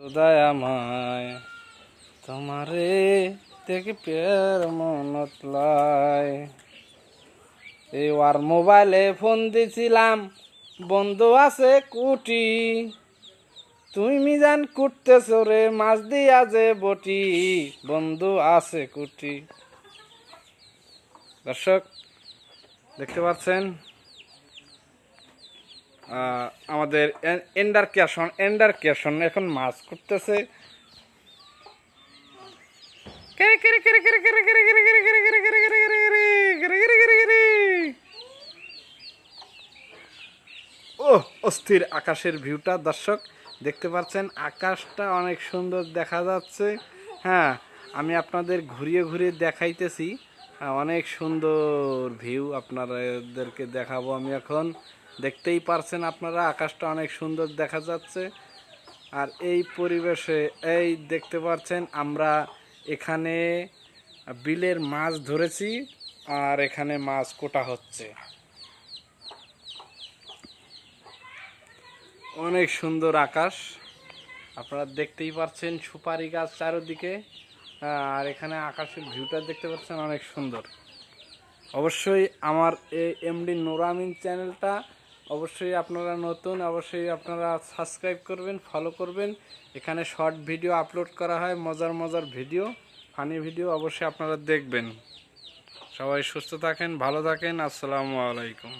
দয়াময় তোমারে দেখি পের মনত লয়। এই ওর মোবাইলে ফোন দিছিলাম, বন্ধু আছে কুটি, তুই মিজান কুটতেছ রে মাছ দিয়া যে বটি, বন্ধু আছে কুটি। দর্শক দেখতে পাচ্ছেন আমাদের এন্ডার ক্যাশন এখন মাছ করতেছে। ও অস্থির আকাশের ভিউটা দর্শক দেখতে পাচ্ছেন, আকাশটা অনেক সুন্দর দেখা যাচ্ছে। হ্যাঁ, আমি আপনাদের ঘুরিয়ে ঘুরিয়ে দেখাইতেছি, অনেক সুন্দর ভিউ আপনাদেরকে দেখাবো আমি এখন। দেখতেই পারছেন আপনারা, আকাশটা অনেক সুন্দর দেখা যাচ্ছে। আর এই পরিবেশে এই দেখতে পাচ্ছেন আমরা এখানে বিলের মাছ ধরেছি, আর এখানে মাছ কোটা হচ্ছে। অনেক সুন্দর আকাশ, আপনারা দেখতেই পাচ্ছেন, সুপারি গাছ চারিদিকে। আর এখানে আকাশের ভিউটা দেখতে পাচ্ছেন অনেক সুন্দর। অবশ্যই আমার এই এমডি নূর আমিন চ্যানেলটা অবশ্যই আপনারা নতুন, অবশ্যই আপনারা সাবস্ক্রাইব করবেন, ফলো করবেন। এখানে শর্ট ভিডিও আপলোড করা হয়, মজার মজার ভিডিও, ফানি ভিডিও, অবশ্যই আপনারা দেখবেন। সবাই সুস্থ থাকেন, ভালো থাকেন। আসসালামু আলাইকুম।